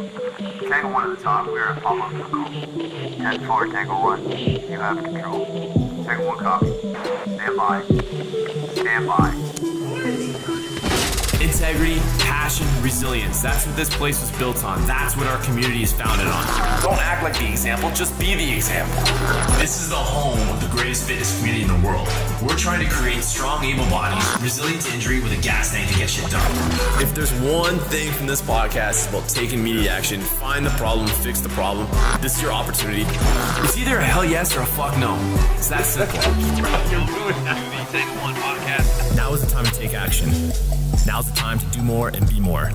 Tango 1 at the top, we are at Pop-Up Vehicle. 10-4, Tango 1, you have control. Tango 1 copy. Stand by. Stand by. Integrity, passion, resilience. That's what this place was built on. That's what our community is founded on. Don't act like the example, just be the example. This is the home of the greatest fitness community in the world. We're trying to create strong, able bodies, resilient to injury with a gas tank to get shit done. If there's one thing from this podcast, it's about taking immediate action, find the problem, fix the problem. This is your opportunity. It's either a hell yes or a fuck no. It's that simple. You're ruining the Tango 1 podcast. Now is the time to take action. Now's the time to do more and be more.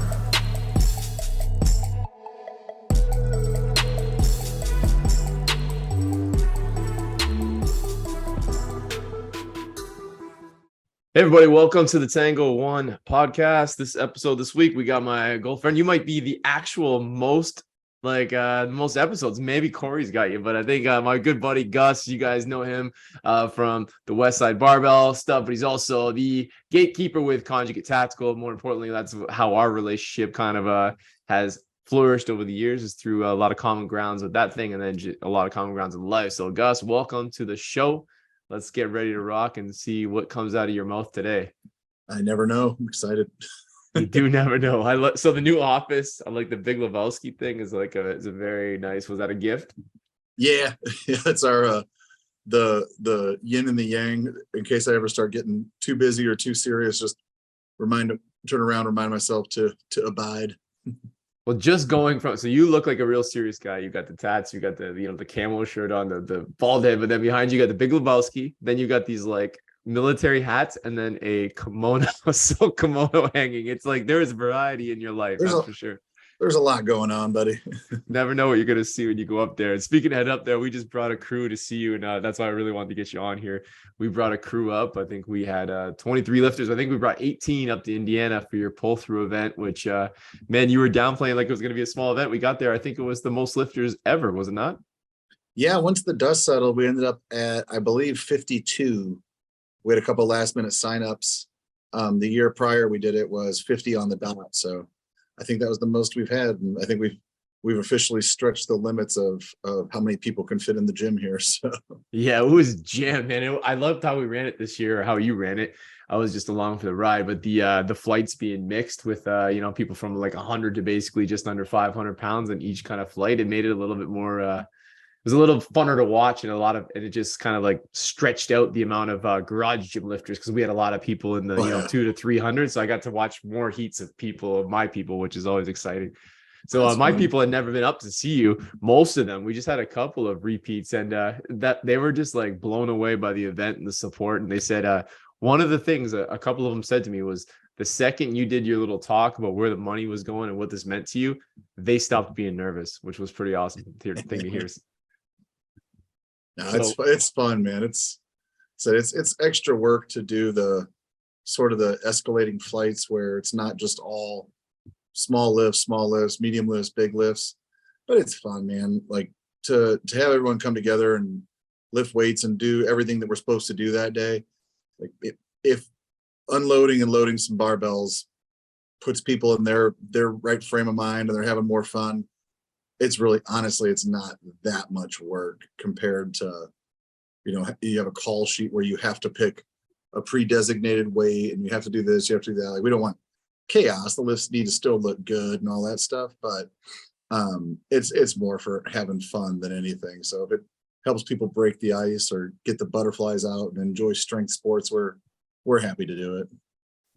Hey everybody, welcome to the Tango 1 podcast. This week, we got my girlfriend. You might be the actual most episodes. Maybe Corey's got you, but I think my good buddy Gus, you guys know him from the Westside Barbell stuff, but he's also the gatekeeper with Conjugate Tactical. More importantly, that's how our relationship kind of has flourished over the years, is through a lot of common grounds with that thing, and then a lot of common grounds in life. So Gus, welcome to the show. Let's get ready to rock and see what comes out of your mouth today. I never know. I'm excited. You do never know. So the new office, I like the Big Lebowski thing, is a very nice. Was that a gift? Yeah, it's our the yin and the yang. In case I ever start getting too busy or too serious, just remind myself to abide. Well, just going from, so you look like a real serious guy. You got the tats, you got the camo shirt on, the bald head, but then behind you got the Big Lebowski. Then you got these like military hats, and then a kimono, a silk kimono hanging. It's like there is variety in your life, that's for sure. There's a lot going on, buddy. Never know what you're going to see when you go up there. And speaking of head up there, we just brought a crew to see you. And that's why I really wanted to get you on here. We brought a crew up. I think we had 23 lifters. I think we brought 18 up to Indiana for your pull through event, which, man, you were downplaying like it was going to be a small event. We got there. I think it was the most lifters ever, was it not? Yeah. Once the dust settled, we ended up at, I believe, 52. We had a couple last minute signups. The year prior we did it was 50 on the dot. So I think that was the most we've had, and I think we've officially stretched the limits of how many people can fit in the gym here. So yeah, it was jammed, man. I loved how we ran it this year, or how you ran it. I was just along for the ride, but the flights being mixed with people from like 100 to basically just under 500 pounds on each kind of flight, it made it a little bit more. It was a little funner to watch, and it just kind of like stretched out the amount of garage gym lifters, because we had a lot of people in the 200 to 300. So I got to watch more heats of my people, which is always exciting. So my people had never been up to see you. Most of them, we just had a couple of repeats, and that they were just like blown away by the event and the support. And they said one of the things a couple of them said to me was, the second you did your little talk about where the money was going and what this meant to you, they stopped being nervous, which was pretty awesome thing to hear. No, it's fun, man. It's extra work to do the sort of the escalating flights where it's not just all small lifts, medium lifts, big lifts, but it's fun, man. Like to have everyone come together and lift weights and do everything that we're supposed to do that day. Like if unloading and loading some barbells puts people in their right frame of mind and they're having more fun, it's really, honestly, it's not that much work compared to, you have a call sheet where you have to pick a pre-designated weight and you have to do this, you have to do that. Like, we don't want chaos. The lifts need to still look good and all that stuff, but it's more for having fun than anything. So if it helps people break the ice or get the butterflies out and enjoy strength sports, we're happy to do it.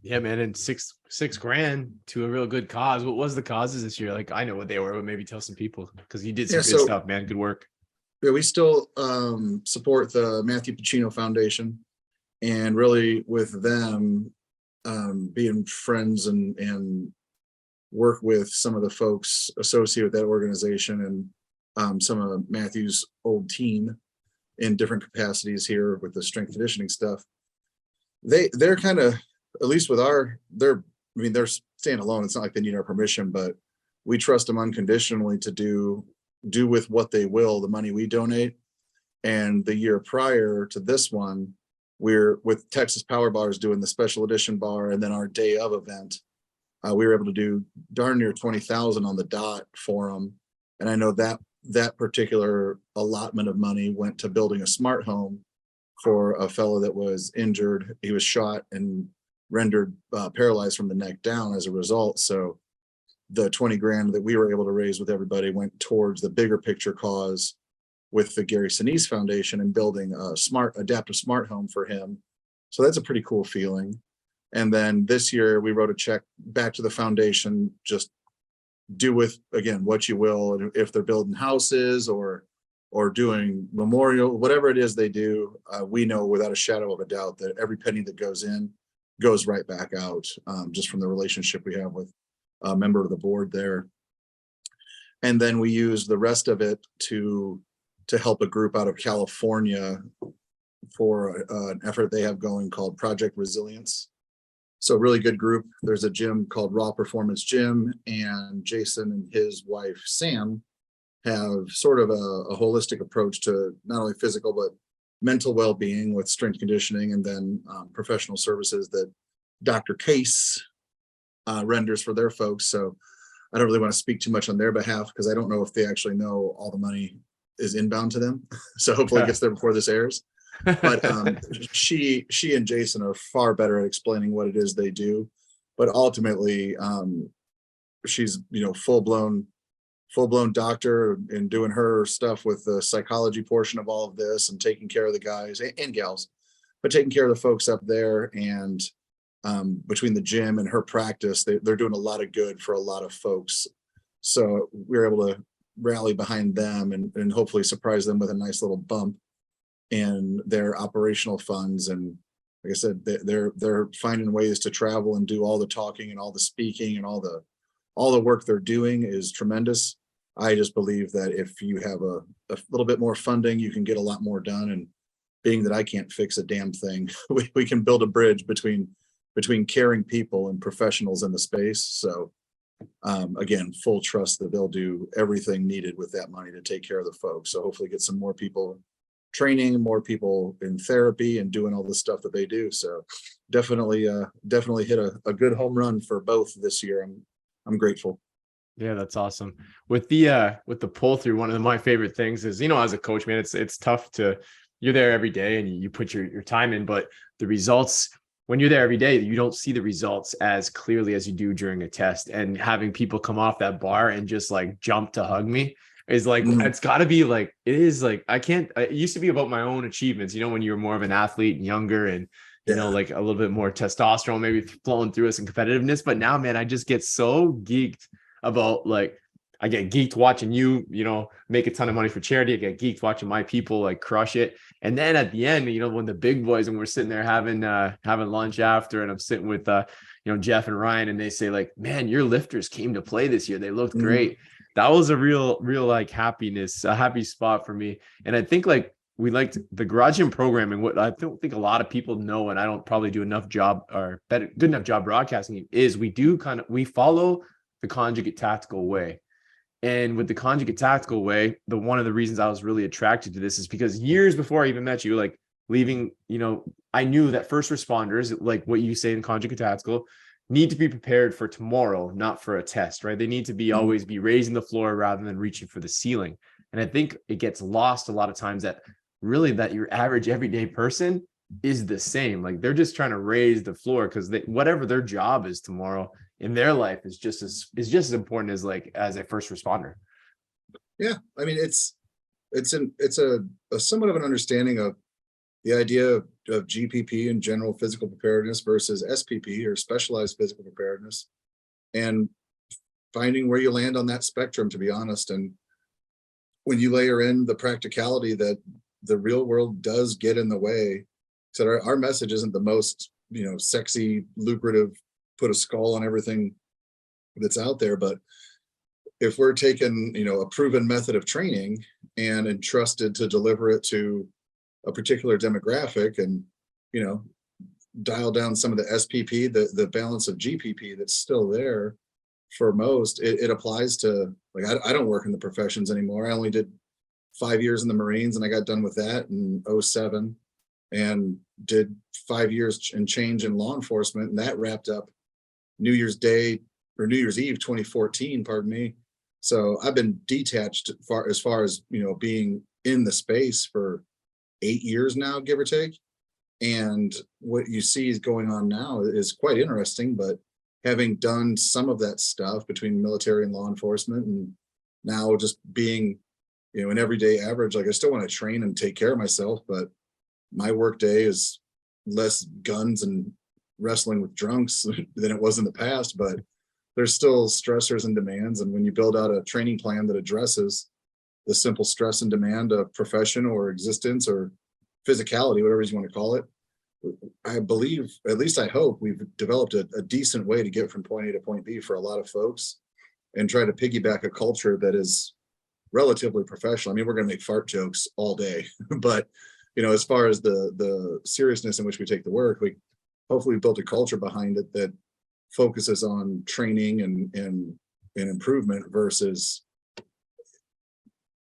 Yeah, man. And $6,000 to a real good cause. What was the causes this year? Like, I know what they were, but maybe tell some people, because you did some good stuff, man. Good work. Yeah, we still support the Matthew Pacino Foundation, and really with them being friends and work with some of the folks associated with that organization and some of Matthew's old team in different capacities here with the strength conditioning stuff. They're kind of, at least with they're standalone. It's not like they need our permission, but we trust them unconditionally to do with what they will, the money we donate. And the year prior to this one, we're with Texas Power Bars doing the special edition bar, and then our day of event we were able to do darn near 20,000 on the dot for them. And I know that particular allotment of money went to building a smart home for a fellow that was injured. He was shot and rendered paralyzed from the neck down as a result. So the 20 grand that we were able to raise with everybody went towards the bigger picture cause with the Gary Sinise Foundation and building a adaptive smart home for him. So that's a pretty cool feeling. And then this year we wrote a check back to the foundation, just do with, again, what you will. And if they're building houses or doing memorial, whatever it is they do, we know without a shadow of a doubt that every penny that goes in goes right back out, just from the relationship we have with a member of the board there. And then we use the rest of it to help a group out of California for an effort they have going called Project Resilience. So really good group. There's a gym called Raw Performance Gym, and Jason and his wife, Sam, have sort of a holistic approach to not only physical, but mental well-being with strength conditioning, and then professional services that Dr. Case renders for their folks. So I don't really want to speak too much on their behalf because I don't know if they actually know all the money is inbound to them. So hopefully it gets there before this airs. But she and Jason are far better at explaining what it is they do. But ultimately, she's, full-blown doctor and doing her stuff with the psychology portion of all of this and taking care of the guys and gals, but taking care of the folks up there. And between the gym and her practice, they're doing a lot of good for a lot of folks. So we're able to rally behind them and hopefully surprise them with a nice little bump in their operational funds. And like I said, they're finding ways to travel and do all the talking and all the speaking, and all the work they're doing is tremendous. I just believe that if you have a little bit more funding, you can get a lot more done. And being that I can't fix a damn thing, we can build a bridge between caring people and professionals in the space. So again, full trust that they'll do everything needed with that money to take care of the folks. So hopefully get some more people training, more people in therapy, and doing all the stuff that they do. So definitely hit a good home run for both this year. I'm grateful. Yeah, that's awesome. With the pull through, one of my favorite things is, as a coach, man, it's tough you're there every day and you put your time in, but the results, when you're there every day, you don't see the results as clearly as you do during a test. And having people come off that bar and just like jump to hug me is like, it's gotta be like, it is like, it used to be about my own achievements, when you were more of an athlete and younger and, like a little bit more testosterone, maybe flowing through us and competitiveness. But now, man, I just get so geeked about, like, I get geeked watching you, make a ton of money for charity. I get geeked watching my people like crush it. And then at the end, when the big boys, and we're sitting there having lunch after, and I'm sitting with, Jeff and Ryan, and they say like, man, your lifters came to play this year. They looked great. That was a real like happiness, a happy spot for me. And I think like we liked the garage gym programming. What I don't think a lot of people know, and I don't probably do enough job or good enough job broadcasting, is we follow the Conjugate tactical way. And with the Conjugate tactical way, one of the reasons I was really attracted to this is because years before I even met you, like leaving, I knew that first responders, like what you say in Conjugate tactical, need to be prepared for tomorrow, not for a test, right? They need to be always be raising the floor rather than reaching for the ceiling. And I think it gets lost a lot of times that your average everyday person is the same. Like they're just trying to raise the floor because whatever their job is tomorrow in their life is just as important as a first responder. Yeah, I mean it's a somewhat of an understanding of the idea of GPP and general physical preparedness versus SPP or specialized physical preparedness, and finding where you land on that spectrum, to be honest. And when you layer in the practicality that the real world does get in the way, so our message isn't the most sexy, lucrative, put a skull on everything that's out there, but if we're taking a proven method of training and entrusted to deliver it to a particular demographic, and dial down some of the SPP, the balance of GPP that's still there for most, it applies to, like, I don't work in the professions anymore. I only did 5 years in the Marines, and I got done with that in 2007, and did 5 years and change in law enforcement, and that wrapped up New Year's Day or New Year's Eve 2014, pardon me. So I've been detached as far as, you know, being in the space for 8 years now, give or take. And what you see is going on now is quite interesting, but having done some of that stuff between military and law enforcement, and now just being, you know, an everyday average, like I still want to train and take care of myself, but my work day is less guns and wrestling with drunks than it was in the past, but there's still stressors and demands. And when you build out a training plan that addresses the simple stress and demand of profession or existence or physicality, whatever you want to call it, I believe, at least I hope, we've developed a decent way to get from point A to point B for a lot of folks, and try to piggyback a culture that is relatively professional. I mean, we're going to make fart jokes all day, but you know, as far as the seriousness in which we take the work, we hopefully built a culture behind it that focuses on training and improvement versus,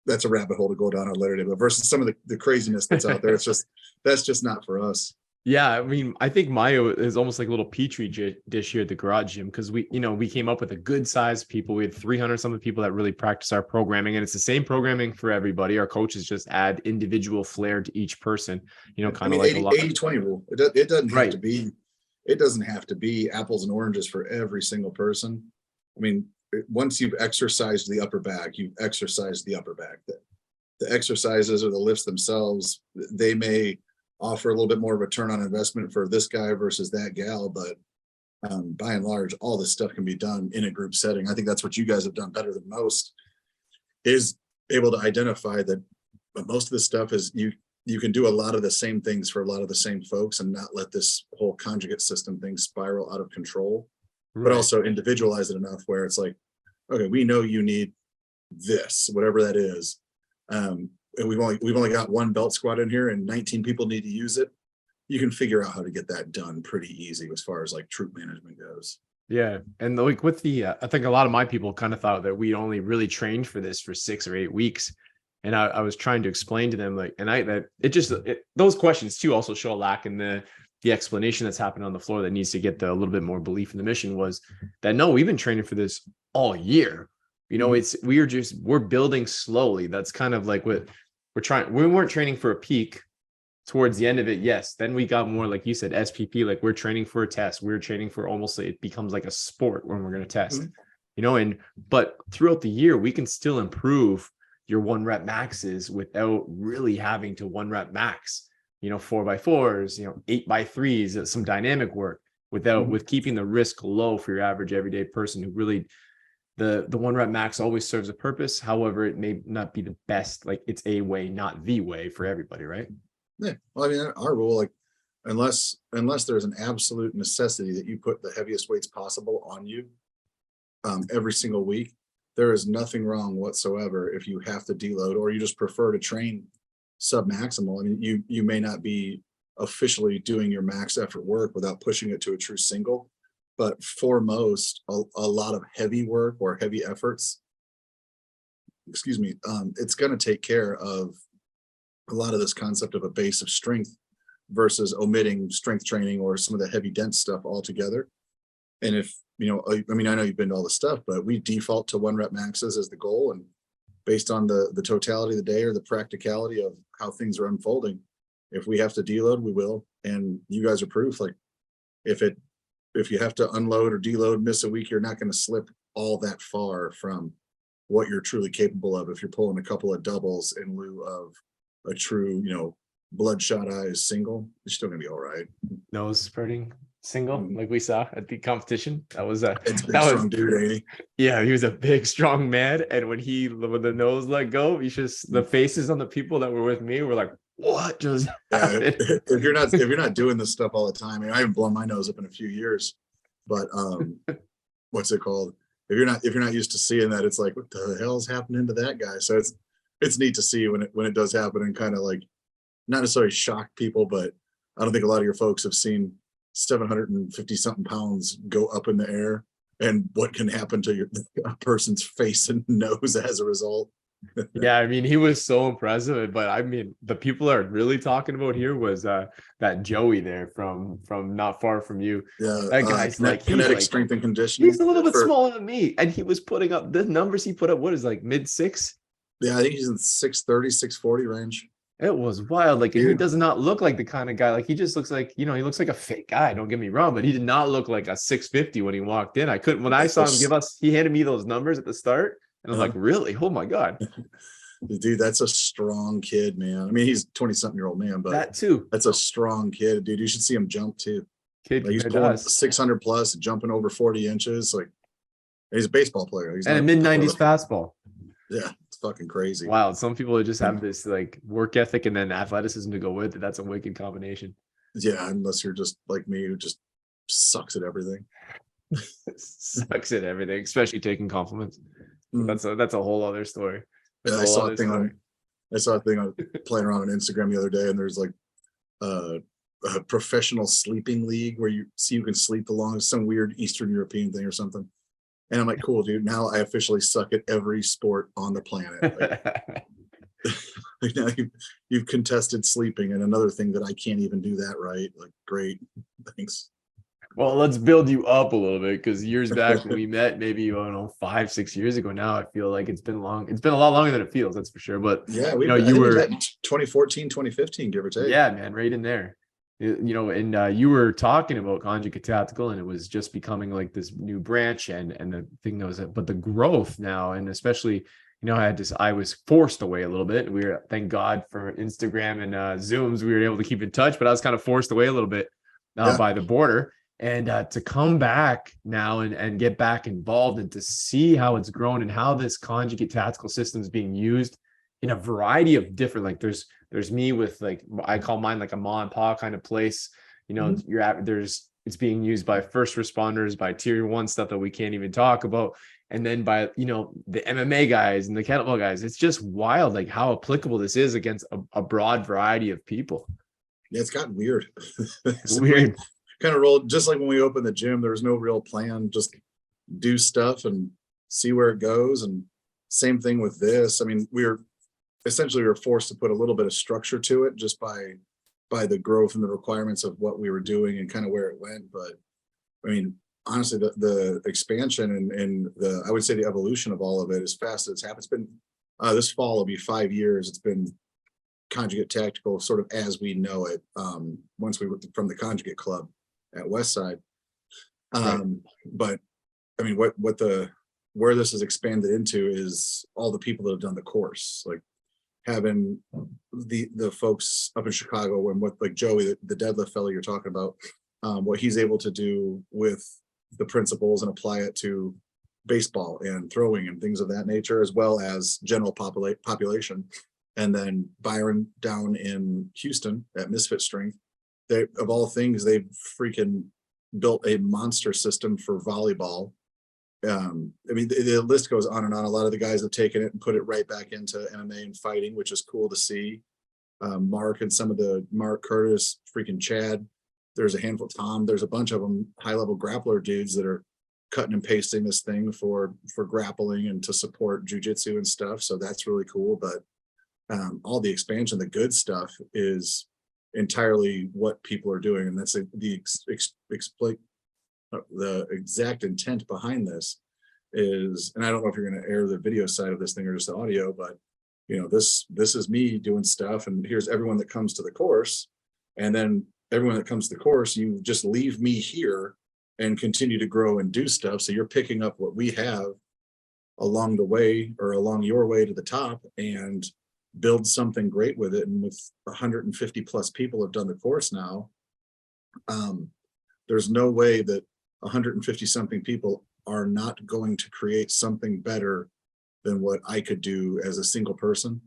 that's a rabbit hole to go down on later day, but versus some of the craziness that's out there. It's just, that's just not for us. Yeah, I mean, I think Mayo is almost like a little petri dish here at the garage gym, because we came up with a good size people. We had 300 something people that really practice our programming, and it's the same programming for everybody. Our coaches just add individual flair to each person, you know, kind of like 80-20 rule. It doesn't have Right. to be, it doesn't have to be apples and oranges for every single person. I mean, once you've exercised the upper back, you've exercised the upper back. The exercises or the lifts themselves, they may offer a little bit more return on investment for this guy versus that gal, but by and large, all this stuff can be done in a group setting. I think that's what you guys have done better than most, is able to identify that most of this stuff is you can do a lot of the same things for a lot of the same folks and not let this whole conjugate system thing spiral out of control, but also individualize it enough where it's like, okay, we know you need this, whatever that is. And we've only got one belt squat in here and 19 people need to use it. You can figure out how to get that done pretty easy as far as like troop management goes. Yeah. And like with the, I think a lot of my people kind of thought that we only really trained for this for 6 or 8 weeks. And I was trying to explain to them, like, those questions too also show a lack in the explanation that's happened on the floor that needs to get a little bit more belief in the mission, was that, no, we've been training for this all year. You know, we're building slowly. That's kind of like what we're trying. We weren't training for a peak towards the end of it. Yes. Then we got more, like you said, SPP, like we're training for a test. We're training for almost, it becomes like a sport when we're going to test, you know, but throughout the year, we can still improve your 1 rep maxes without really having to 1 rep max, you know, 4x4s, you know, 8x3s, some dynamic work with keeping the risk low for your average everyday person who really, the 1 rep max always serves a purpose. However, it may not be the best, like it's a way, not the way for everybody. Right. Yeah. Well, I mean, our rule, like, unless there's an absolute necessity that you put the heaviest weights possible on you every single week, there is nothing wrong whatsoever if you have to deload or you just prefer to train sub-maximal. I mean, you may not be officially doing your max effort work without pushing it to a true single, but for most, a lot of heavy work or heavy efforts, excuse me, it's going to take care of a lot of this concept of a base of strength versus omitting strength training or some of the heavy dense stuff altogether. And if, you know, I mean, I know you've been to all the stuff, but we default to 1 rep maxes as the goal. And based on the totality of the day or the practicality of how things are unfolding, if we have to deload, we will. And you guys are proof. Like if you have to unload or deload, miss a week, you're not going to slip all that far from what you're truly capable of. If you're pulling a couple of doubles in lieu of a true, you know, bloodshot eyes single, you're still gonna be all right. Nose spurting single, like we saw at the competition. That was strong dude, ain't he? Yeah, he was a big, strong man. And when the nose let go, the faces on the people that were with me were like, what just happened? If you're not doing this stuff all the time, I mean, I haven't blown my nose up in a few years, but what's it called? If you're not used to seeing that, it's like, what the hell's happening to that guy? So it's neat to see when it does happen and kind of like not necessarily shock people, but I don't think a lot of your folks have seen 750 something pounds go up in the air and what can happen to a person's face and nose as a result. Yeah, I mean, he was so impressive, but I mean, the people are really talking about here was that Joey there from not far from you. Yeah, That guy's like, he's kinetic like, strength and conditioning. he's a little bit For, smaller than me, and he was putting up the numbers he put up. What is like mid six? yeah, I think he's in 630, 640 range. It was wild. Like, and he Dude. does not look like the kind of guy. Like, he just looks like, he looks like a fake guy. Don't get me wrong, but he did not look like a 650 when he walked in. I couldn't, when I saw him he handed me those numbers at the start, and I was like, really? Oh my God. Dude, that's a strong kid, man. I mean, he's 20-something-year-old man, but That too. that's a strong kid, dude. You should see him jump too. Kid, Like, he's compared to pulling us. 600 plus, jumping over 40 inches. Like, he's a baseball player. He's And a not- mid-90s fastball. Yeah, it's fucking crazy. Wild. Some people just have this like work ethic and then athleticism to go with it. That's a wicked combination. Yeah, unless you're just like me, who just sucks at everything. Sucks at everything, especially taking compliments. Mm. That's a whole other story. That's Yeah, a whole other story. I saw a thing on playing around on Instagram the other day, and there's like a professional sleeping league where you can sleep along some weird Eastern European thing or something. And I'm like, cool, dude. Now I officially suck at every sport on the planet. Like, now you've contested sleeping, and another thing that I can't even do that right. Like, great, thanks. Well, let's build you up a little bit, because years back when we met, maybe, I don't know, 5-6 years ago now, I feel like it's been long. It's been a lot longer than it feels, that's for sure. But yeah, you were 2014, 2015, give or take. Yeah, man, right in there. And you were talking about Conjugate Tactical, and it was just becoming like this new branch, and the thing that was, but the growth now, and especially, I was forced away a little bit. We were, thank God for Instagram and Zooms, we were able to keep in touch, but I was kind of forced away a little bit by the border. And to come back now and get back involved, and to see how it's grown and how this Conjugate Tactical system is being used in a variety of different, like there's me with, like, I call mine like a ma and pa kind of place, it's being used by first responders, by tier 1 stuff that we can't even talk about, and then by the MMA guys and the kettlebell guys. It's just wild, like, how applicable this is against a broad variety of people. Yeah, it's gotten weird. It's weird. Kind of rolled, just like when we opened the gym, there was no real plan, just do stuff and see where it goes. And same thing with this. I mean, we were forced to put a little bit of structure to it, just by the growth and the requirements of what we were doing and kind of where it went. But I mean, honestly, the expansion and the, I would say, the evolution of all of it, as fast as it's happened. It's been this fall will be 5 years. It's been Conjugate Tactical sort of as we know it. Once we were from the Conjugate Club at Westside. Right. But I mean, where this has expanded into is all the people that have done the course, like having the folks up in Chicago, and what, like Joey, the deadlift fellow you're talking about, what he's able to do with the principles and apply it to baseball and throwing and things of that nature, as well as general population. And then Byron down in Houston at Misfit Strength, they, of all things, they've freaking built a monster system for volleyball. I mean, the list goes on and on. A lot of the guys have taken it and put it right back into MMA and fighting, which is cool to see. Mark and some of the Mark Curtis, freaking Chad. There's a handful, Tom. There's a bunch of them, high-level grappler dudes that are cutting and pasting this thing for grappling and to support jujitsu and stuff. So that's really cool. But all the expansion, the good stuff, is entirely what people are doing, and that's the exact intent behind this is. And I don't know if you're going to air the video side of this thing or just the audio, but this is me doing stuff, and here's everyone that comes to the course, and then everyone that comes to the course, you just leave me here and continue to grow and do stuff. So you're picking up what we have along the way, or along your way to the top, and build something great with it. And with 150 plus people have done the course now, there's no way that 150 something people are not going to create something better than what I could do as a single person.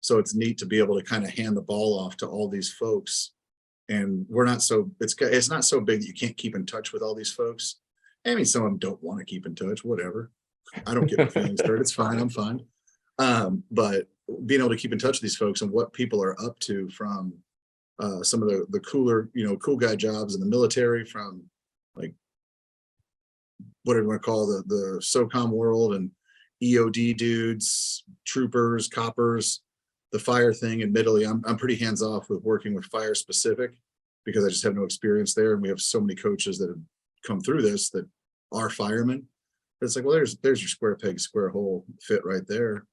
So it's neat to be able to kind of hand the ball off to all these folks. And it's not so big that you can't keep in touch with all these folks. I mean, some of them don't want to keep in touch, whatever. I don't get my feelings hurt. It's fine. I'm fine. But being able to keep in touch with these folks and what people are up to, from some of the cooler, cool guy jobs in the military, from like whatever you want to call the SOCOM world, and EOD dudes, troopers, coppers, the fire thing. Admittedly, I'm pretty hands off with working with fire specific because I just have no experience there. And we have so many coaches that have come through this that are firemen. It's like, well, there's your square peg, square hole fit right there.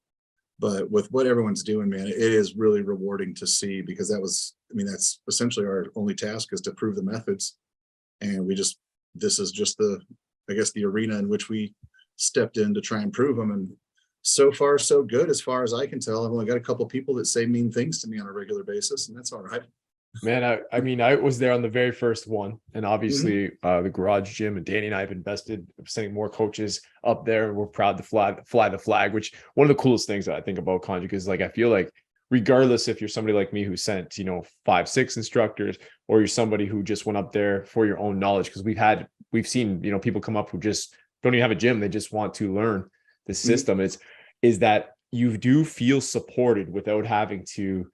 But with what everyone's doing, man, it is really rewarding to see, because that's essentially our only task, is to prove the methods. And this is just the arena in which we stepped in to try and prove them. And so far, so good, as far as I can tell. I've only got a couple people that say mean things to me on a regular basis, and that's all right. Man, I mean, I was there on the very first one, and obviously the garage gym, and Danny and I have invested sending more coaches up there, and we're proud to fly the flag. Which, one of the coolest things that I think about Conjugate is, like, I feel like regardless if you're somebody like me who sent 5-6 instructors, or you're somebody who just went up there for your own knowledge, because we've seen people come up who just don't even have a gym, they just want to learn the system. Is that you do feel supported without having to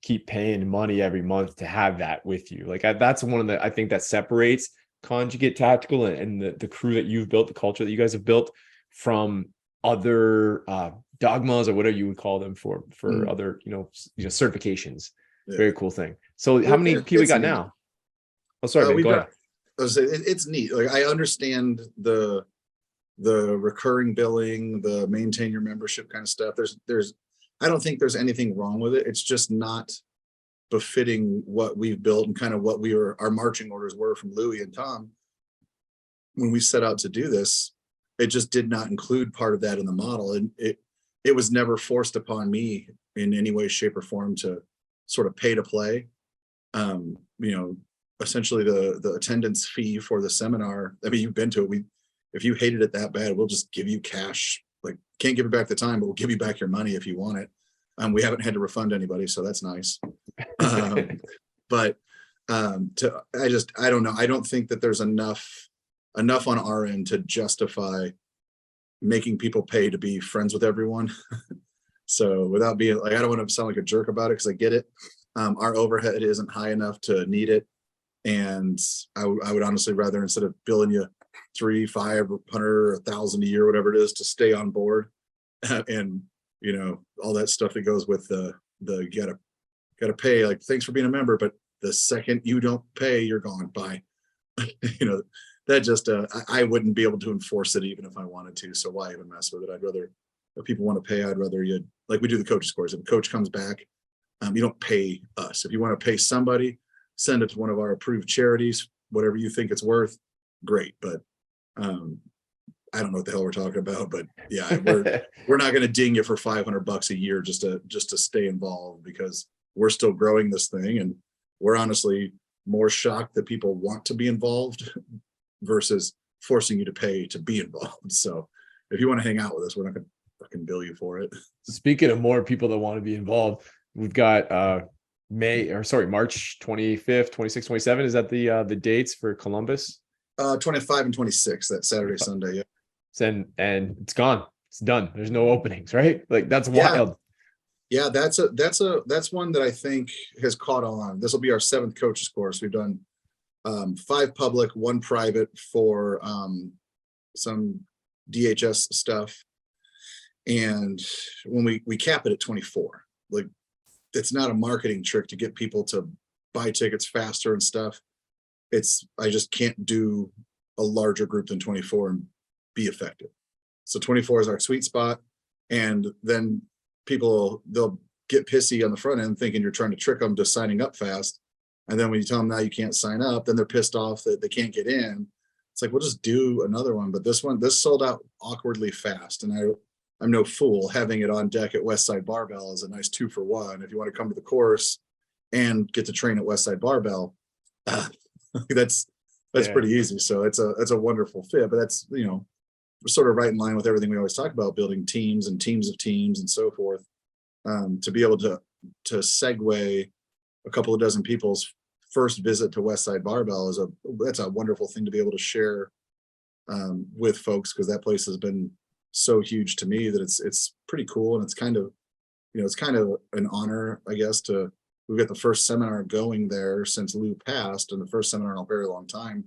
keep paying money every month to have that with you. Like, that's one of the, I think, that separates Conjugate Tactical and the crew that you've built, the culture that you guys have built, from other dogmas, or whatever you would call them, for other certifications. Yeah. Very cool thing. So how many people we got neat. now? Oh, sorry, man, go ahead. It's neat. Like, I understand the recurring billing, the maintain your membership kind of stuff. I don't think there's anything wrong with it. It's just not befitting what we've built and kind of what our marching orders were from Louie and Tom when we set out to do this. It just did not include part of that in the model, and it was never forced upon me in any way, shape, or form to sort of pay to play. Essentially the attendance fee for the seminar. I mean, you've been to it. If you hated it that bad, we'll just give you cash. Like, can't give you back the time, but we'll give you back your money if you want it. We haven't had to refund anybody, so that's nice. But I don't know. I don't think that there's enough on our end to justify making people pay to be friends with everyone. So without being like, I don't want to sound like a jerk about it, because I get it. Our overhead isn't high enough to need it. And I would honestly rather, instead of billing you $300, $500, or $1,000 a year, whatever it is, to stay on board, and all that stuff that goes with the you gotta pay, like, thanks for being a member, but the second you don't pay, you're gone. Bye. That just I wouldn't be able to enforce it even if I wanted to. So why even mess with it? I'd rather, if people want to pay, I'd rather like we do the coach scores. If a coach comes back, you don't pay us. If you want to pay somebody, send it to one of our approved charities, whatever you think it's worth. Great. But I don't know what the hell we're talking about, but yeah, we're not going to ding you for $500 a year just to stay involved, because we're still growing this thing, and we're honestly more shocked that people want to be involved versus forcing you to pay to be involved. So if you want to hang out with us, we're not going to fucking bill you for it. Speaking of more people that want to be involved, we've got March 25th, 26th, 27th. Is that the dates for Columbus? 25 and 26, that Saturday, Sunday. Yeah. And it's gone. It's done. There's no openings, right? Like, that's wild. Yeah, that's one that I think has caught on. This will be our 7th coaches course. We've done 5 public, 1 private for some DHS stuff. And when we cap it at 24, like, it's not a marketing trick to get people to buy tickets faster and stuff. I just can't do a larger group than 24 and be effective. So 24 is our sweet spot. And then they'll get pissy on the front end thinking you're trying to trick them to signing up fast. And then when you tell them now you can't sign up, then they're pissed off that they can't get in. It's like, we'll just do another one. But this sold out awkwardly fast. And I'm no fool. Having it on deck at Westside Barbell is a nice 2-for-1. If you want to come to the course and get to train at Westside Barbell, that's pretty easy. So it's a wonderful fit. But that's, sort of right in line with everything we always talk about, building teams and teams of teams and so forth. To be able to segue a couple of dozen people's first visit to Westside Barbell that's a wonderful thing to be able to share with folks, because that place has been so huge to me that it's pretty cool. And it's kind of an honor, I guess, we've got the first seminar going there since Lou passed, and the first seminar in a very long time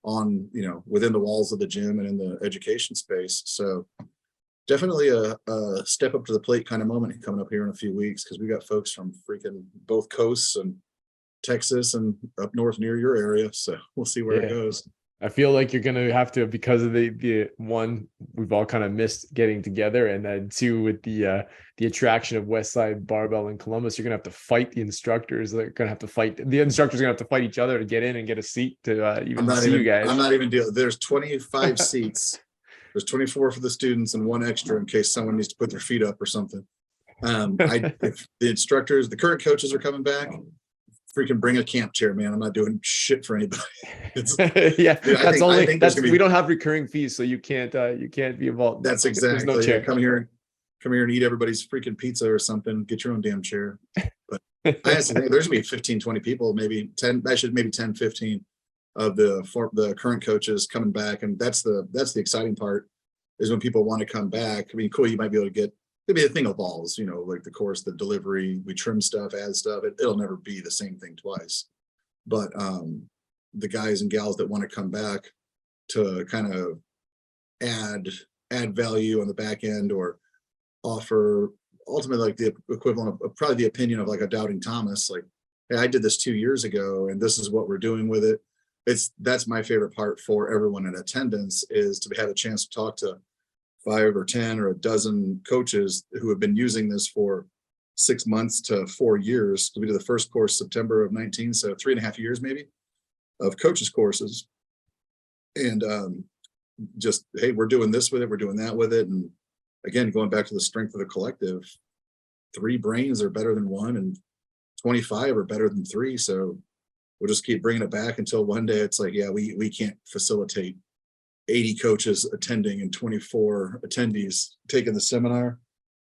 on, within the walls of the gym and in the education space. So definitely a step up to the plate kind of moment coming up here in a few weeks, because we got folks from freaking both coasts and Texas and up north near your area. So we'll see where it goes. I feel like you're gonna have to, because of the one, we've all kind of missed getting together, and then two, with the attraction of Westside Barbell in Columbus, you're gonna have to fight the instructors. They're gonna have to fight, the instructors are gonna have to fight each other to get in and get a seat to even see you guys. I'm not even dealing. There's 25 seats. There's 24 for the students and one extra in case someone needs to put their feet up or something. If the instructors, the current coaches are coming back, freaking bring a camp chair, man. I'm not doing shit for anybody. Yeah, dude, we don't have recurring fees, so you can't be involved. That's exactly. No chair. Come here and eat everybody's freaking pizza or something. Get your own damn chair. But I honestly think there's gonna be 15, 20 people, maybe 10, maybe 10, 15 of the current coaches coming back. And that's the exciting part, is when people want to come back. I mean, cool, you might be able to get, maybe the thing evolves, like the course, the delivery, we trim stuff, add stuff. It'll never be the same thing twice. But the guys and gals that want to come back to kind of add value on the back end, or offer ultimately like the equivalent of probably the opinion of like a doubting Thomas, like, hey, I did this 2 years ago and this is what we're doing with it. That's my favorite part for everyone in attendance, is to have a chance to talk to 5 or 10 or a dozen coaches who have been using this for 6 months to 4 years. We did the first course September of 19, so 3.5 years maybe of coaches courses. And just, hey, we're doing this with it, we're doing that with it. And again, going back to the strength of the collective, 3 brains are better than 1 and 25 are better than 3. So we'll just keep bringing it back until one day it's like, yeah, we can't facilitate 80 coaches attending and 24 attendees taking the seminar,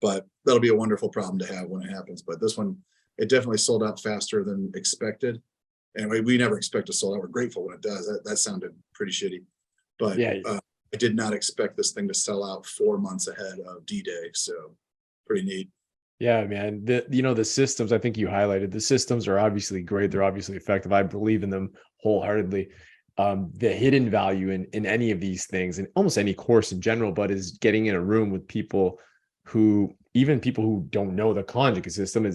but that'll be a wonderful problem to have when it happens. But this one, it definitely sold out faster than expected. And we never expect to sold out. We're grateful when it does. That sounded pretty shitty, but yeah, I did not expect this thing to sell out 4 months ahead of D-Day. So pretty neat. Yeah, man. The systems, I think you highlighted, the systems are obviously great. They're obviously effective. I believe in them wholeheartedly. The hidden value in any of these things, and almost any course in general, but is getting in a room with people who, even people who don't know the Conjugate system,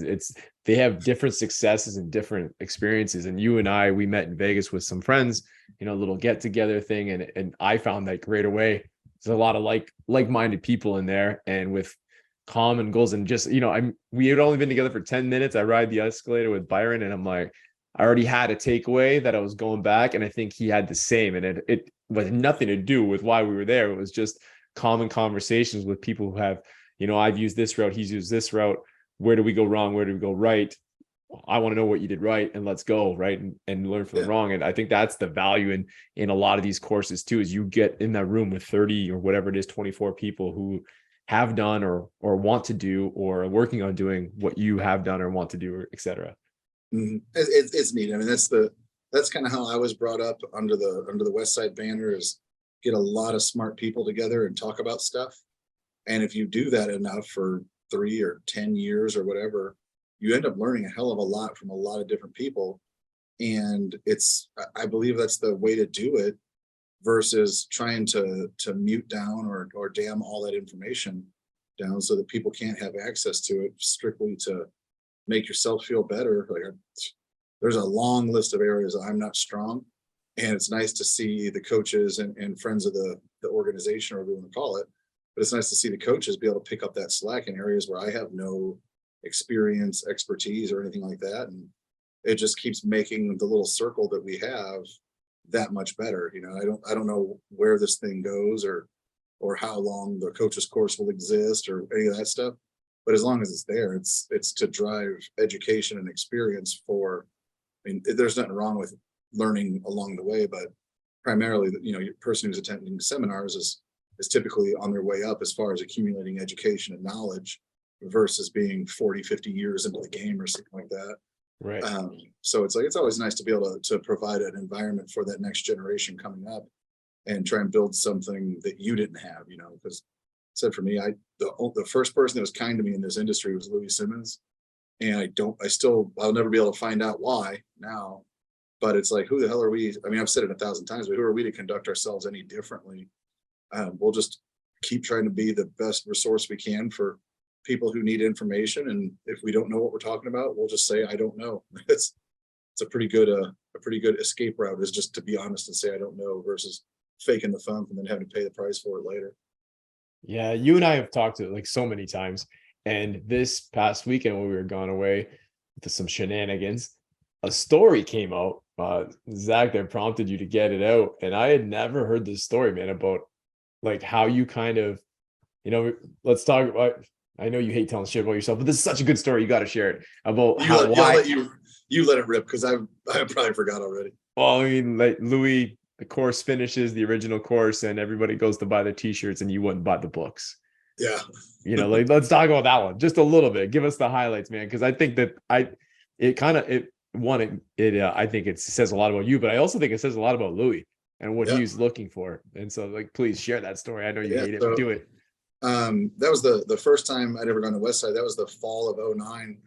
they have different successes and different experiences. And you and I, we met in Vegas with some friends, a little get together thing. And I found that right away, there's a lot of like-minded people in there, and with common goals. And just, we had only been together for 10 minutes. I ride the escalator with Byron, and I'm like, I already had a takeaway that I was going back, and I think he had the same. And it was nothing to do with why we were there. It was just common conversations with people who have, I've used this route, he's used this route. Where do we go wrong? Where do we go right? I want to know what you did right, and let's go right and learn from the wrong. And I think that's the value in a lot of these courses too, is you get in that room with 30 or whatever it is, 24 people who have done or want to do or are working on doing what you have done or want to do, or et cetera. Mm-hmm. It's neat. I mean, that's kind of how I was brought up under the Westside banner, is get a lot of smart people together and talk about stuff. And if you do that enough for 3 or 10 years or whatever, you end up learning a hell of a lot from a lot of different people. And I believe that's the way to do it, versus trying to mute down or dam all that information down so that people can't have access to it, strictly to make yourself feel better. Like, there's a long list of areas I'm not strong, and it's nice to see the coaches and friends of the organization, or whatever you want to call it, but it's nice to see the coaches be able to pick up that slack in areas where I have no experience, expertise, or anything like that. And it just keeps making the little circle that we have that much better. I don't know where this thing goes, or how long the coaches course will exist, or any of that stuff. But as long as it's there, it's to drive education and experience for, there's nothing wrong with learning along the way, but primarily, your person who's attending seminars is typically on their way up as far as accumulating education and knowledge, versus being 40, 50 years into the game or something like that. Right. So it's always nice to be able to provide an environment for that next generation coming up, and try and build something that you didn't have, because said for me, the first person that was kind to me in this industry was Louie Simmons. And I'll never be able to find out why now, but it's like, who the hell are we? I mean, I've said it 1,000 times, but who are we to conduct ourselves any differently? We'll just keep trying to be the best resource we can for people who need information. And if we don't know what we're talking about, we'll just say, I don't know. It's a pretty good escape route, is just to be honest and say I don't know, versus faking the funk and then having to pay the price for it later. Yeah, you and I have talked to like so many times. And this past weekend when we were gone away to some shenanigans, a story came out. Zach, that prompted you to get it out. And I had never heard this story, man, about like how you kind of, let's talk about, I know you hate telling shit about yourself, but this is such a good story. You got to share it about You let it rip, because I probably forgot already. Well, I mean, like Louie, the course finishes the original course and everybody goes to buy their t-shirts and you wouldn't buy the books. Yeah. Like, let's talk about that one just a little bit. Give us the highlights, man. Cause I think that I think it says a lot about you, but I also think it says a lot about Louie and what he was looking for. And so like, please share that story. I know you hate it, but do it. That was the first time I'd ever gone to Westside. That was the fall of 2009.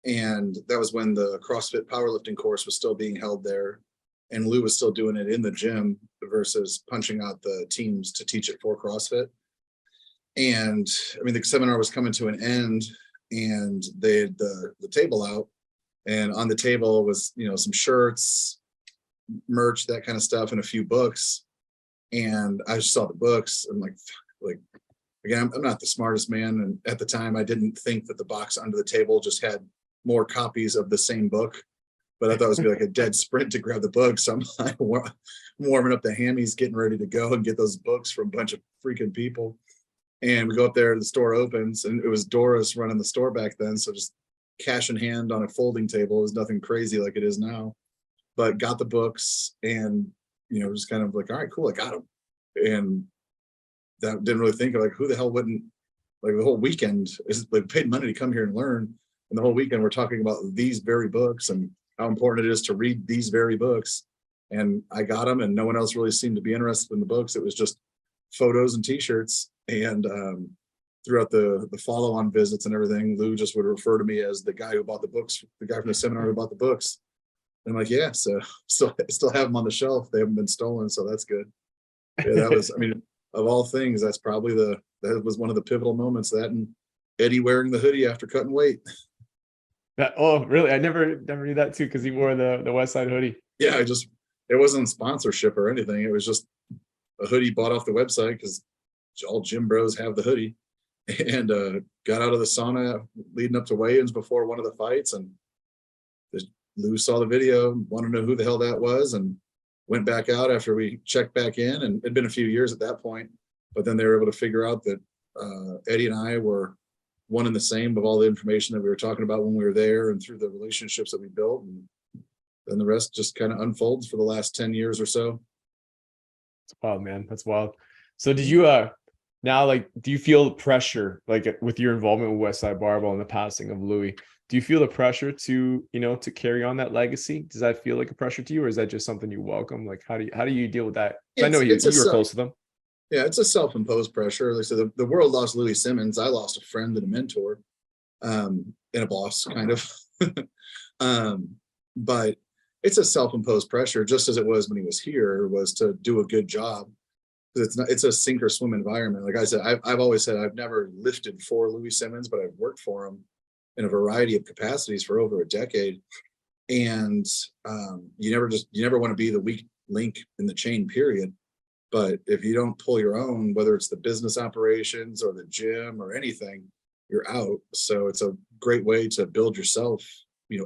And that was when the CrossFit powerlifting course was still being held there. And Lou was still doing it in the gym versus punching out the teams to teach it for CrossFit. And I mean, the seminar was coming to an end, and they had the table out, and on the table was, some shirts, merch, that kind of stuff, and a few books. And I just saw the books. I'm like, again, I'm not the smartest man. And at the time I didn't think that the box under the table just had more copies of the same book, but I thought it was gonna be like a dead sprint to grab the book. So I'm like warming up the hammies, getting ready to go and get those books from a bunch of freaking people. And we go up there, the store opens, and it was Doris running the store back then. So just cash in hand on a folding table. It was nothing crazy like it is now, but got the books and, just kind of like, all right, cool, I got them. And that didn't really think of like, who the hell wouldn't, like, the whole weekend is like paid money to come here and learn. And the whole weekend we're talking about these very books and how important it is to read these very books. And I got them, and no one else really seemed to be interested in the books. It was just photos and t-shirts. And throughout the follow-on visits and everything, Lou just would refer to me as the guy who bought the books, the guy from the seminar who bought the books. And I'm like, yeah, so still have them on the shelf. They haven't been stolen, so that's good. Yeah, that was, I mean, of all things, that's probably that was one of the pivotal moments, that and Eddie wearing the hoodie after cutting weight. Oh, really? I never knew that too, because he wore the Westside hoodie. Yeah, it wasn't sponsorship or anything. It was just a hoodie bought off the website because all gym bros have the hoodie, and got out of the sauna leading up to weigh-ins before one of the fights, and Lou saw the video, wanted to know who the hell that was, and went back out after we checked back in. And it'd been a few years at that point, but then they were able to figure out that Eddie and I were one and the same of all the information that we were talking about when we were there, and through the relationships that we built. And then the rest just kind of unfolds for the last 10 years or so. It's wild, man. That's wild. So did you now, like, do you feel pressure, like with your involvement with Westside Barbell and the passing of Louie, do you feel the pressure to, to carry on that legacy? Does that feel like a pressure to you, or is that just something you welcome? Like, how do you deal with that? I know you were close to them. Yeah, it's a self-imposed pressure. Like, so the world lost Louie Simmons. I lost a friend and a mentor, and a boss, kind of. But it's a self-imposed pressure, just as it was when he was here, was to do a good job. It's a sink or swim environment. Like I said, I've always said I've never lifted for Louie Simmons, but I've worked for him in a variety of capacities for over a decade. And you never want to be the weak link in the chain, period. But if you don't pull your own, whether it's the business operations or the gym or anything, you're out. So it's a great way to build yourself,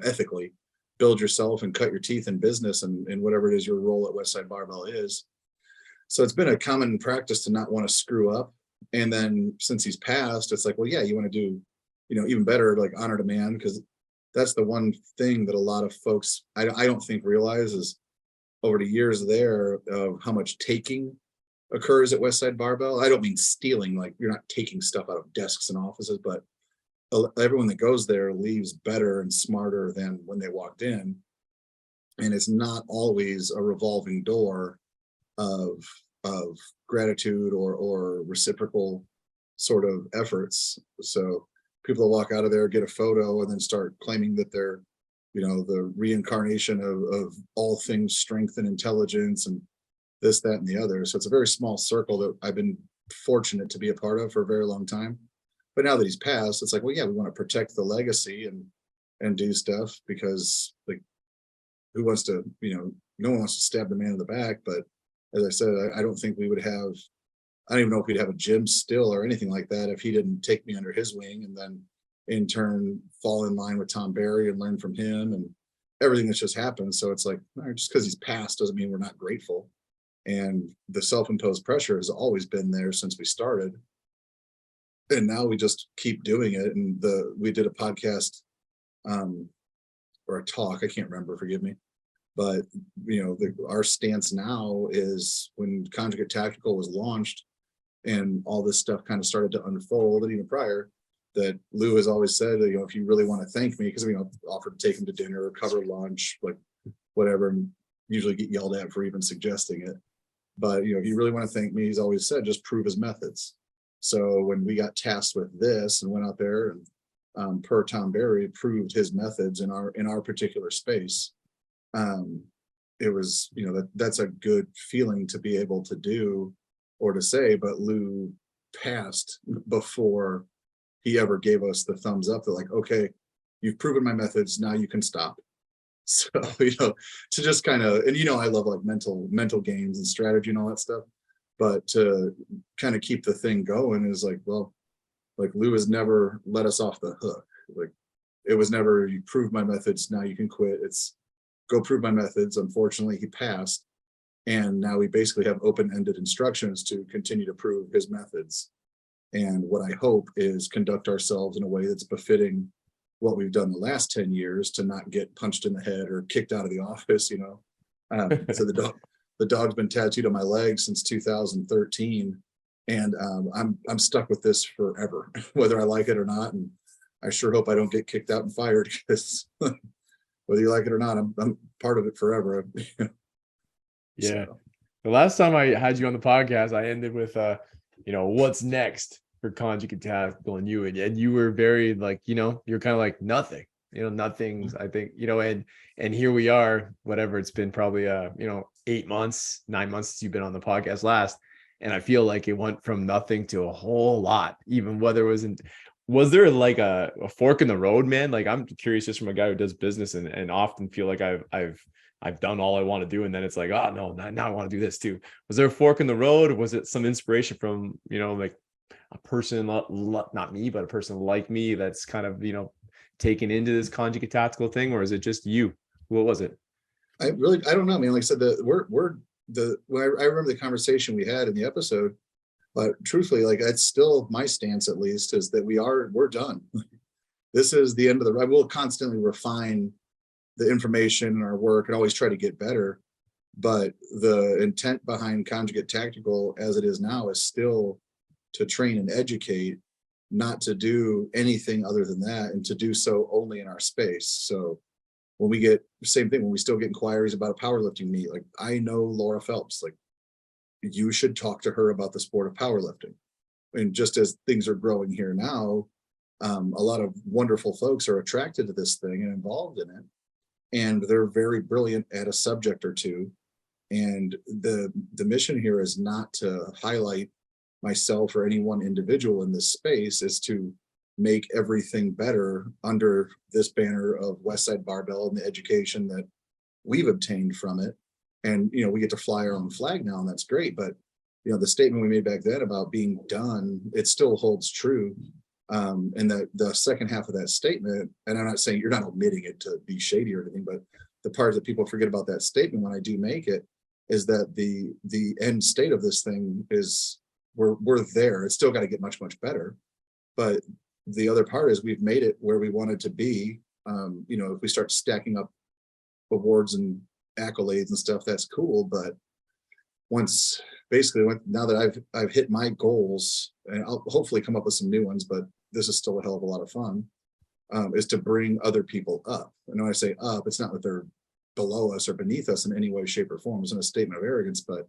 ethically build yourself and cut your teeth in business and whatever it is your role at Westside Barbell is. So it's been a common practice to not want to screw up. And then since he's passed, it's like, well, yeah, you want to do, even better, like honor demand, because that's the one thing that a lot of folks, I don't think realize is over the years there of how much taking occurs at Westside Barbell. I don't mean stealing, like you're not taking stuff out of desks and offices, but everyone that goes there leaves better and smarter than when they walked in. And it's not always a revolving door of gratitude or reciprocal sort of efforts. So people will walk out of there, get a photo, and then start claiming that they're, the reincarnation of all things strength and intelligence and this, that, and the other. So it's a very small circle that I've been fortunate to be a part of for a very long time. But now that he's passed, it's like, well, yeah, we want to protect the legacy and do stuff, because like, who wants to, no one wants to stab the man in the back. But as I said, I don't think we would have, I don't even know if we'd have a gym still or anything like that if he didn't take me under his wing, and then in turn fall in line with Tom Barry and learn from him and everything that's just happened. So it's like, all right, just because he's passed doesn't mean we're not grateful. And the self-imposed pressure has always been there since we started. And now we just keep doing it. And we did a podcast or a talk, I can't remember, forgive me. But our stance now is, when Conjugate Tactical was launched and all this stuff kind of started to unfold, and even prior, that Lou has always said, if you really want to thank me, because offered to take him to dinner or cover lunch, like whatever, and usually get yelled at for even suggesting it. But if you really want to thank me, he's always said, just prove his methods. So when we got tasked with this and went out there and per Tom Barry proved his methods in our particular space, it was, that's a good feeling to be able to do or to say. But Lou passed before he ever gave us the thumbs up. They're like, okay, you've proven my methods, now you can stop. So, to just kind of, and I love like mental games and strategy and all that stuff, but to kind of keep the thing going is like, well, like Lou has never let us off the hook. Like, it was never, you prove my methods, now you can quit. It's go prove my methods. Unfortunately, he passed, and now we basically have open-ended instructions to continue to prove his methods. And what I hope is conduct ourselves in a way that's befitting what we've done the last 10 years, to not get punched in the head or kicked out of the office, So the dog's been tattooed on my leg since 2013. And I'm stuck with this forever, whether I like it or not. And I sure hope I don't get kicked out and fired, because whether you like it or not, I'm part of it forever. Yeah. So. The last time I had you on the podcast, I ended with, what's next for Conjugate Tactical and you, and you were very like, you're kind of like nothing, nothing's, I think, and here we are, whatever, it's been probably 9 months since you've been on the podcast last. And I feel like it went from nothing to a whole lot, even whether it was there like a fork in the road, man? Like, I'm curious, just from a guy who does business and often feel like I've done all I want to do. And then it's like, oh no, now I want to do this too. Was there a fork in the road? Was it some inspiration from, like a person, not me, but a person like me that's kind of, taken into this Conjugate Tactical thing? Or is it just you? What was it? I don't know, man. Like I said, I remember the conversation we had in the episode, but truthfully, like, that's still my stance, at least, is that we're done. This is the end of I will constantly refine the information in our work and always try to get better. But the intent behind Conjugate Tactical as it is now is still to train and educate, not to do anything other than that, and to do so only in our space. So when we get, same thing, when we still get inquiries about a powerlifting meet, like, I know Laura Phelps, like, you should talk to her about the sport of powerlifting. And just as things are growing here now, a lot of wonderful folks are attracted to this thing and involved in it, and they're very brilliant at a subject or two. And the mission here is not to highlight myself or any one individual in this space, is to make everything better under this banner of Westside Barbell and the education that we've obtained from it. And, we get to fly our own flag now, and that's great. But, the statement we made back then about being done, it still holds true. And the second half of that statement, and I'm not saying you're not omitting it to be shady or anything, but the part that people forget about that statement when I do make it is that the end state of this thing is we're there. It's still got to get much, much better. But the other part is we've made it where we wanted to be. If we start stacking up awards and accolades and stuff, that's cool. But now that I've hit my goals, and I'll hopefully come up with some new ones, but this is still a hell of a lot of fun, is to bring other people up. And when I say up, it's not that they're below us or beneath us in any way, shape, or form. It's not a statement of arrogance, but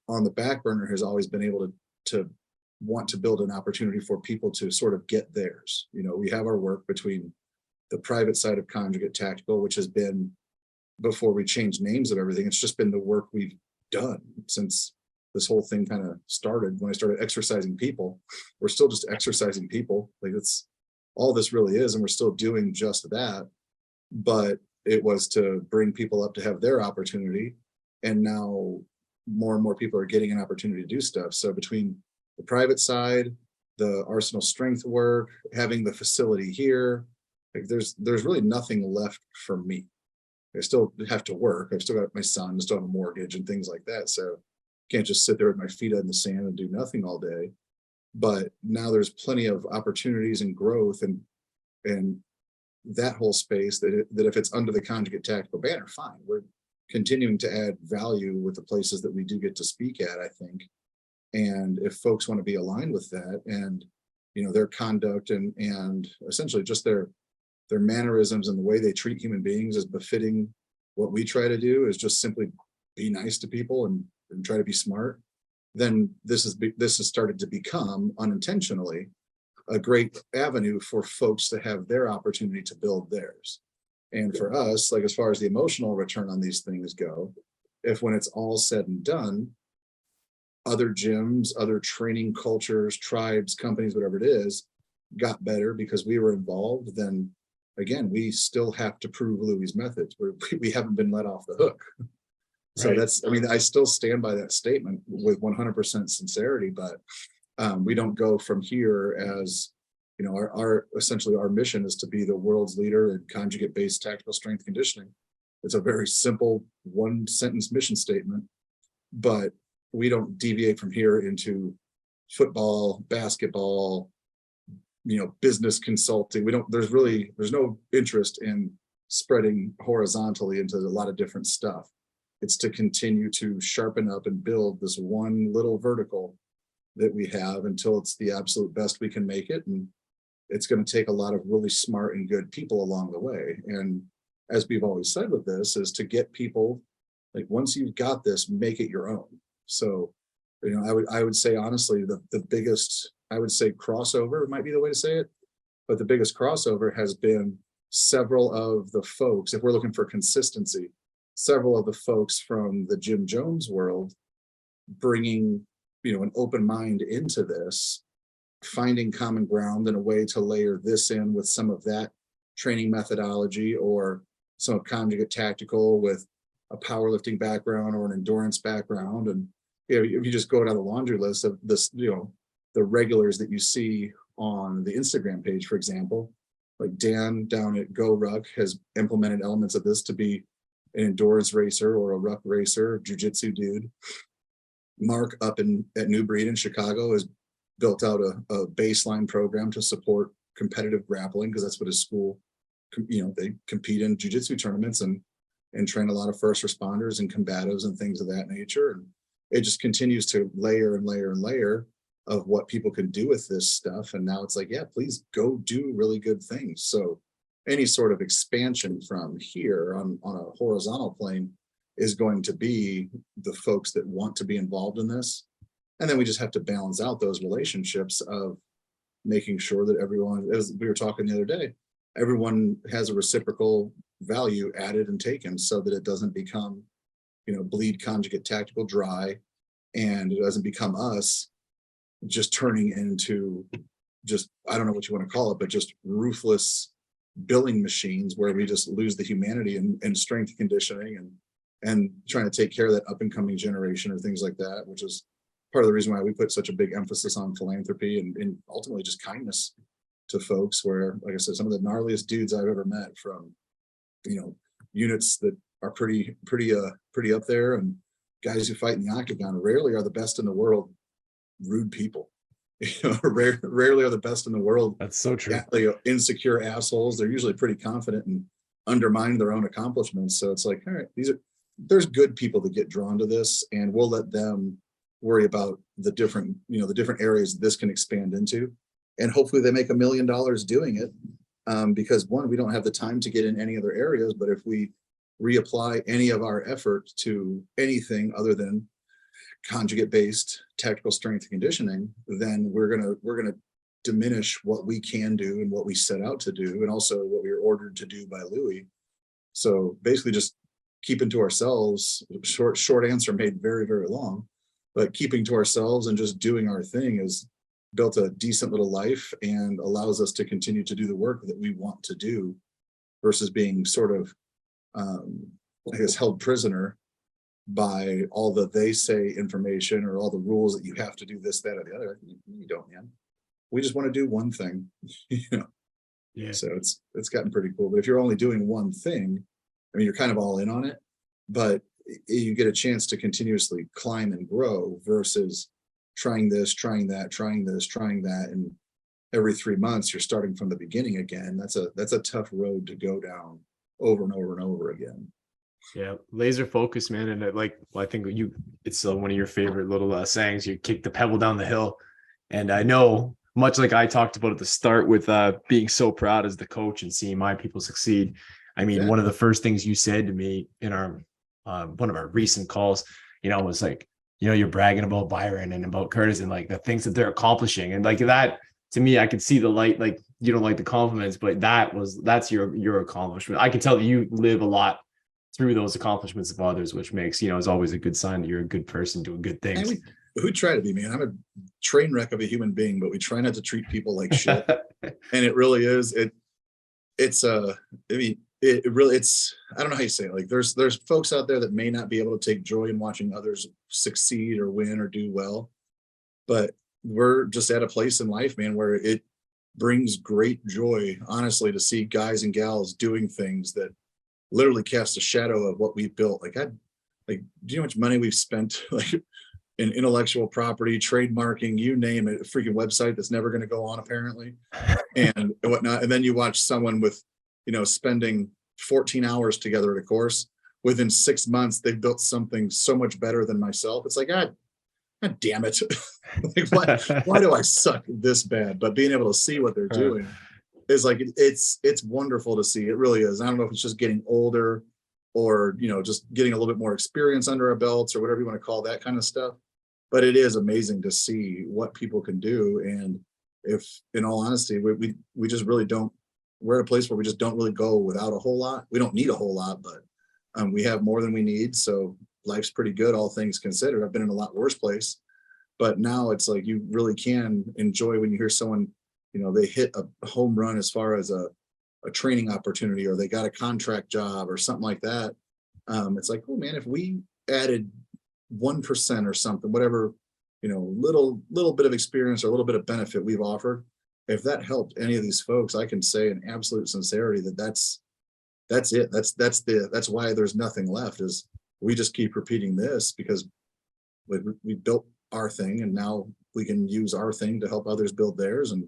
on the back burner has always been able to want to build an opportunity for people to sort of get theirs. We have our work between the private side of Conjugate Tactical, which has been, before we changed names of everything, it's just been the work we've done since this whole thing kind of started, when I started exercising people. We're still just exercising people. Like, it's all this really is, and we're still doing just that. But it was to bring people up to have their opportunity. And now more and more people are getting an opportunity to do stuff. So between the private side, the Arsenal strength work, having the facility here, like there's really nothing left for me. I still have to work. I've still got my son, I still have a mortgage and things like that. So can't just sit there with my feet in the sand and do nothing all day. But now there's plenty of opportunities and growth and that whole space that if it's under the Conjugate Tactical banner, fine. We're continuing to add value with the places that we do get to speak at, I think. And if folks want to be aligned with that, and their conduct and essentially just their mannerisms and the way they treat human beings is befitting what we try to do, is just simply be nice to people and try to be smart, then this has started to become unintentionally a great avenue for folks to have their opportunity to build theirs. And for us, like, as far as the emotional return on these things go, if when it's all said and done, other gyms, other training cultures, tribes, companies, whatever it is, got better because we were involved, then again, we still have to prove Louie's methods. We haven't been let off the hook. So Right. that's, I mean, I still stand by that statement with 100% sincerity, but we don't go from here as, our essentially our mission is to be the world's leader in conjugate based tactical strength conditioning. It's a very simple one sentence mission statement, but we don't deviate from here into football, basketball, business consulting. There's no interest in spreading horizontally into a lot of different stuff. It's to continue to sharpen up and build this one little vertical that we have until it's the absolute best we can make it. And it's going to take a lot of really smart and good people along the way. And as we've always said with this, is to get people, like, once you've got this, make it your own. So, I would say, honestly, the biggest, I would say, crossover might be the way to say it, but the biggest crossover has been several of the folks, if we're looking for consistency, several of the folks from the Jim Jones world bringing, an open mind into this, finding common ground and a way to layer this in with some of that training methodology, or some of Conjugate Tactical with a powerlifting background or an endurance background. And if you just go down the laundry list of this, the regulars that you see on the Instagram page, for example, like Dan down at Go Ruck has implemented elements of this to be an endurance racer or a ruck racer, jiu-jitsu dude. Mark up at New Breed in Chicago has built out a baseline program to support competitive grappling, because that's what his school, they compete in jiu-jitsu tournaments and train a lot of first responders and combatives and things of that nature. And it just continues to layer and layer and layer of what people can do with this stuff. And now it's like, yeah, please go do really good things. So any sort of expansion from here on a horizontal plane is going to be the folks that want to be involved in this. And then we just have to balance out those relationships of making sure that everyone, as we were talking the other day, everyone has a reciprocal value added and taken, so that it doesn't become, bleed Conjugate Tactical dry, and it doesn't become us just turning into just, I don't know what you want to call it, but just ruthless billing machines where we just lose the humanity and strength conditioning and trying to take care of that up and coming generation or things like that, which is part of the reason why we put such a big emphasis on philanthropy and ultimately just kindness to folks, where, like I said, some of the gnarliest dudes I've ever met, from, units that are pretty up there, and guys who fight in the octagon, rarely are the best in the world rude people. Rarely are the best in the world. That's so true. Insecure assholes. They're usually pretty confident and undermine their own accomplishments. So it's like, all right, there's good people that get drawn to this, and we'll let them worry about the different areas this can expand into. And hopefully they make $1 million doing it. Because one, we don't have the time to get in any other areas, but if we reapply any of our effort to anything other than conjugate based tactical strength conditioning, then we're gonna diminish what we can do and what we set out to do, and also what we were ordered to do by Louie. So basically just keeping to ourselves. Short answer made very, very long. but keeping to ourselves and just doing our thing has built a decent little life and allows us to continue to do the work that we want to do versus being sort of, I guess, held prisoner by all the they say information or all the rules that you have to do this, that, or the other. You don't, man. We just want to do one thing, you know. Yeah. So it's gotten pretty cool. But if you're only doing one thing, I mean, you're kind of all in on it, but you get a chance to continuously climb and grow versus trying this, trying that, trying this, trying that, and every 3 months you're starting from the beginning again. That's a tough road to go down over and over and over again. Yeah, laser focus, man. And I think it's one of your favorite little sayings. You kick the pebble down the hill. And I know, much like I talked about at the start with being so proud as the coach and seeing my people succeed. I mean, one of the first things you said to me in our one of our recent calls, was like, you're bragging about Byron and about Curtis and like the things that they're accomplishing. And like that, to me, I could see the light. Like, you don't like the compliments, but that's your accomplishment. I can tell that you live a lot through those accomplishments of others, which makes, is always a good sign that you're a good person doing good things. We try to be, man. I'm a train wreck of a human being, but we try not to treat people like shit. And it really is. It's I mean, it really, I don't know how you say it. Like there's folks out there that may not be able to take joy in watching others succeed or win or do well, but we're just at a place in life, man, where it brings great joy, honestly, to see guys and gals doing things that literally cast a shadow of what we've built. Like, do you know how much money we've spent, like, in intellectual property, trademarking, you name it, a freaking website that's never going to go on, apparently, and whatnot. And then you watch someone with, spending 14 hours together at a course. Within 6 months, they've built something so much better than myself. It's like, God damn it. Like, why do I suck this bad? But being able to see what they're doing is like, it's wonderful to see. It really is. I don't know if it's just getting older or, just getting a little bit more experience under our belts or whatever you want to call that kind of stuff. But it is amazing to see what people can do. And if, in all honesty, we just really don't, we're at a place where we just don't really go without a whole lot. We don't need a whole lot, but we have more than we need. So life's pretty good, all things considered. I've been in a lot worse place, but now it's like you really can enjoy when you hear someone, they hit a home run as far as a training opportunity, or they got a contract job or something like that. It's like, oh man, if we added 1% or something, whatever, little bit of experience or a little bit of benefit we've offered, if that helped any of these folks, I can say in absolute sincerity that's it. That's why there's nothing left, is we just keep repeating this because we built our thing and now we can use our thing to help others build theirs. And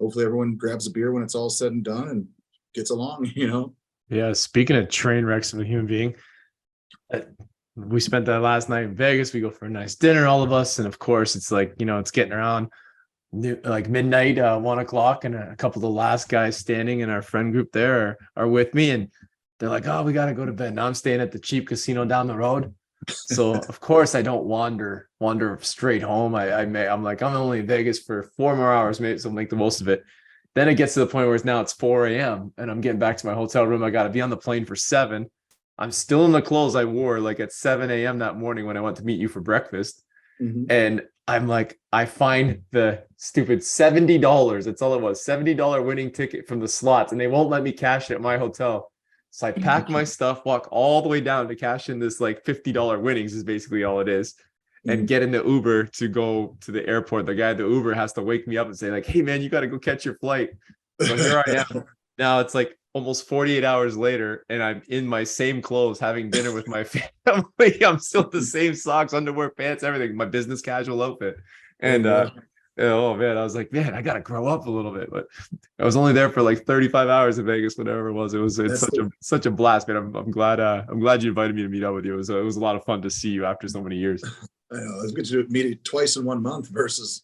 hopefully everyone grabs a beer when it's all said and done and gets along, Yeah. Speaking of train wrecks of a human being, we spent that last night in Vegas. We go for a nice dinner, all of us. And of course it's like, it's getting around like midnight, 1 o'clock, and a couple of the last guys standing in our friend group there are with me. And they're like, oh, we got to go to bed. Now I'm staying at the cheap casino down the road. So of course I don't wander straight home. I'm like, I'm only in Vegas for 4 more hours, maybe, so I'll make the most of it. Then it gets to the point where it's 4 a.m. and I'm getting back to my hotel room. I got to be on the plane for 7. I'm still in the clothes I wore like at 7 a.m. that morning when I went to meet you for breakfast. Mm-hmm. And I'm like, I find the stupid $70. That's all it was. $70 winning ticket from the slots. And they won't let me cash it at my hotel. So I pack my stuff, walk all the way down to cash in this like $50 winnings is basically all it is, and get in the Uber to go to the airport. The guy at the Uber has to wake me up and say like, hey man, you got to go catch your flight. So here I am. Now it's like almost 48 hours later and I'm in my same clothes having dinner with my family. I'm still the same socks, underwear, pants, everything, my business casual outfit. And oh man, I was like, man, I gotta grow up a little bit. But I was only there for like 35 hours in Vegas, whatever it was. It's such a blast, man. I'm glad you invited me to meet up with you. It was a lot of fun to see you after so many years. I know, it's good to meet twice in 1 month versus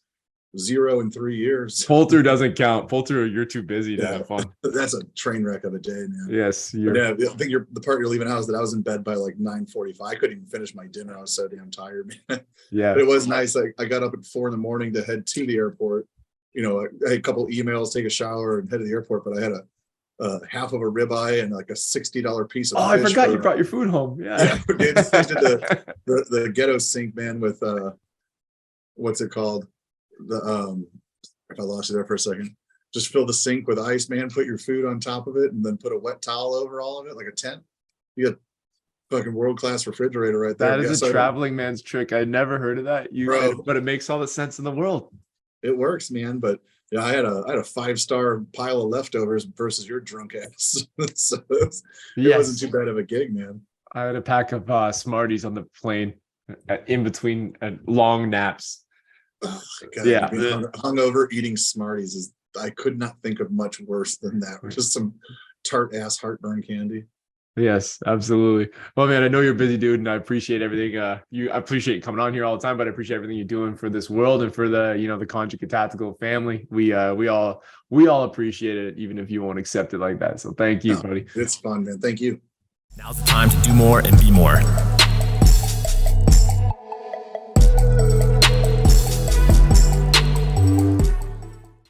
0 in 3 years. Pull through doesn't count. Pull through, you're too busy to have fun. That's a train wreck of a day, man. Yes. I think the part you're leaving out is that I was in bed by like 9:45. I couldn't even finish my dinner. I was so damn tired, man. Yeah. But it was nice. I got up at 4 a.m. to head to the airport. I had a couple emails, take a shower, and head to the airport. But I had a half of a ribeye and like a $60 piece of fish. I forgot you brought your food home. Yeah. Dude, did the ghetto sink, man, with what's it called? If I lost you there for a second, just fill the sink with ice, man, put your food on top of it and then put a wet towel over all of it like a tent. You got fucking world-class refrigerator right there. That is a traveling man's trick. I never heard of that. But it makes all the sense in the world. It works, man. But yeah, I had a 5-star pile of leftovers versus your drunk ass. So it wasn't too bad of a gig, man. I had a pack of Smarties on the plane in between long naps. Oh, God, yeah, hungover eating Smarties is. I could not think of much worse than that. Just some tart ass heartburn candy. Yes, absolutely. Well, man, I know you're a busy dude, and I appreciate everything. I appreciate you coming on here all the time, but I appreciate everything you're doing for this world and for the Conjugate Tactical family. We all appreciate it, even if you won't accept it like that. So thank you, buddy. It's fun, man. Thank you. Now's the time to do more and be more.